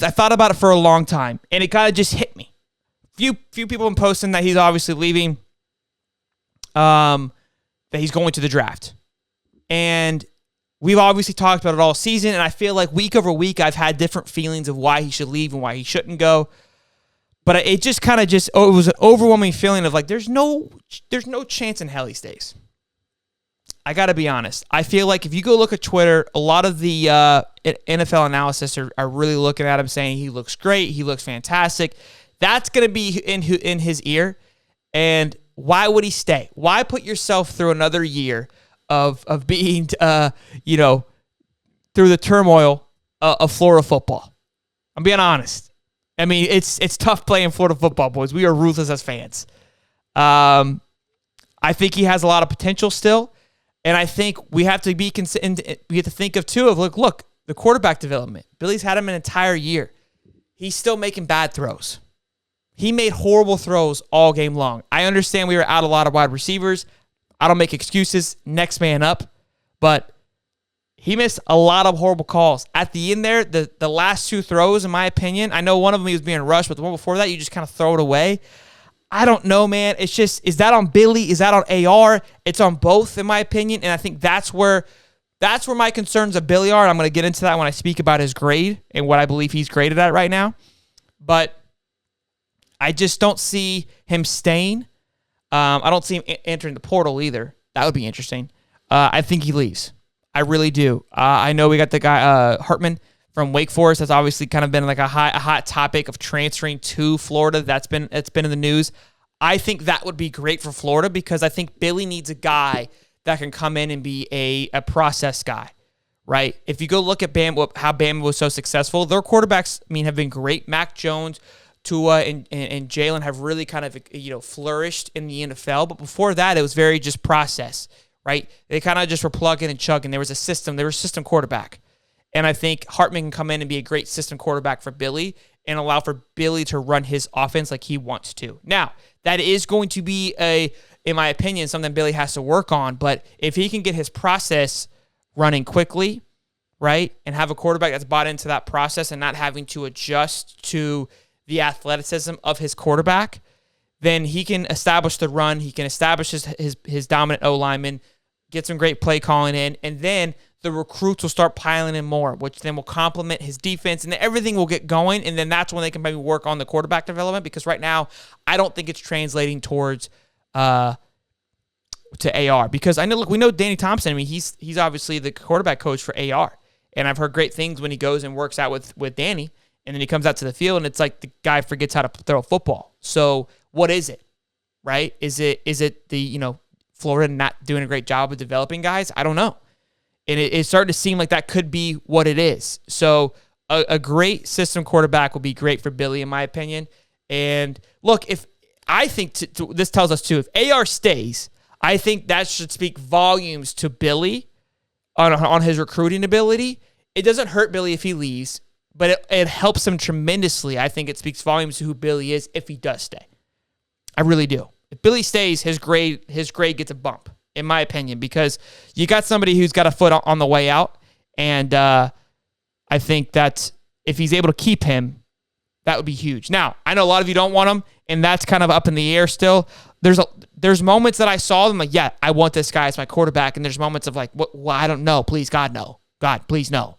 I thought about it for a long time, and it kind of just hit me. Few people have been posting that he's obviously leaving, that he's going to the draft. And we've obviously talked about it all season, and I feel like week over week I've had different feelings of why he should leave and why he shouldn't go. But it just kind of it was an overwhelming feeling of like there's no chance in hell he stays. I got to be honest. I feel like if you go look at Twitter, a lot of the NFL analysis are really looking at him saying he looks great, he looks fantastic. That's going to be in his ear. And why would he stay? Why put yourself through another year of being, through the turmoil of Florida football? I'm being honest. I mean, it's tough playing Florida football, boys. We are ruthless as fans. I think he has a lot of potential still. And I think we have to be we have to think of too of look, the quarterback development. Billy's had him an entire year. He's still making bad throws. He made horrible throws all game long. I understand we were out a lot of wide receivers. I don't make excuses. Next man up. But he missed a lot of horrible calls. At the end there, the last two throws, in my opinion, I know one of them he was being rushed, but the one before that, you just kind of throw it away. I don't know, man. It's just, is that on Billy? Is that on AR? It's on both, in my opinion. And I think that's where my concerns of Billy are. And I'm going to get into that when I speak about his grade and what I believe he's graded at right now. But I just don't see him staying. I don't see him entering the portal either. That would be interesting. I think he leaves. I really do. I know we got the guy, Hartman, from Wake Forest. That's obviously kind of been like a hot topic of transferring to Florida. It's been in the news. I think that would be great for Florida because I think Billy needs a guy that can come in and be a process guy, right? If you go look at how Bama was so successful, their quarterbacks, have been great. Mac Jones, Tua, and Jalen have really kind of flourished in the NFL. But before that, it was very just process, right? They kind of just were plugging and chugging. There was a system. They were a system quarterback. And I think Hartman can come in and be a great system quarterback for Billy and allow for Billy to run his offense like he wants to. Now, that is going to be, in my opinion, something Billy has to work on. But if he can get his process running quickly, right, and have a quarterback that's bought into that process and not having to adjust to the athleticism of his quarterback, then he can establish the run. He can establish his dominant O-lineman, get some great play calling in, and then the recruits will start piling in more, which then will complement his defense, and then everything will get going, and then that's when they can maybe work on the quarterback development, because right now, I don't think it's translating towards to AR, because we know Danny Thompson, he's obviously the quarterback coach for AR, and I've heard great things when he goes and works out with Danny, and then he comes out to the field, and it's like the guy forgets how to throw a football. So what is it, right? Is it the, Florida not doing a great job of developing guys? I don't know. And it's starting to seem like that could be what it is. So a great system quarterback will be great for Billy, in my opinion. And look, this tells us too, if AR stays, I think that should speak volumes to Billy on his recruiting ability. It doesn't hurt Billy if he leaves, but it helps him tremendously. I think it speaks volumes to who Billy is if he does stay. I really do. If Billy stays, his grade gets a bump, in my opinion, because you got somebody who's got a foot on the way out, and I think that if he's able to keep him, that would be huge. Now, I know a lot of you don't want him, and that's kind of up in the air still. There's moments that I saw them like, yeah, I want this guy as my quarterback, and there's moments of like, well, I don't know. Please, God, no. God, please, no.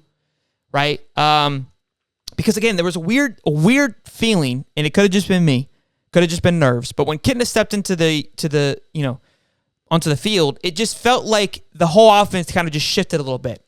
Right? Because again, there was a weird feeling, and it could have just been me, could have just been nerves. But when Kitna stepped onto the field, it just felt like the whole offense kind of just shifted a little bit.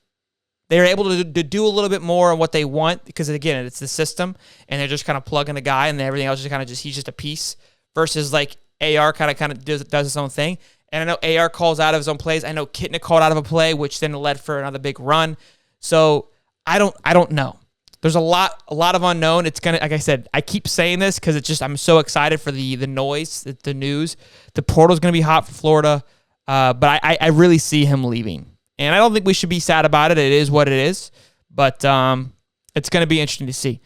They were able to do a little bit more on what they want because, again, it's the system, and they're just kind of plugging a guy, and everything else he's just a piece, versus like AR kind of does his own thing. And I know AR calls out of his own plays. I know Kitna called out of a play, which then led for another big run. So I don't know. There's a lot of unknown. It's gonna, like I said, I keep saying this because it's just I'm so excited for the noise, the news. The portal's gonna be hot for Florida, but I really see him leaving, and I don't think we should be sad about it. It is what it is, but it's gonna be interesting to see.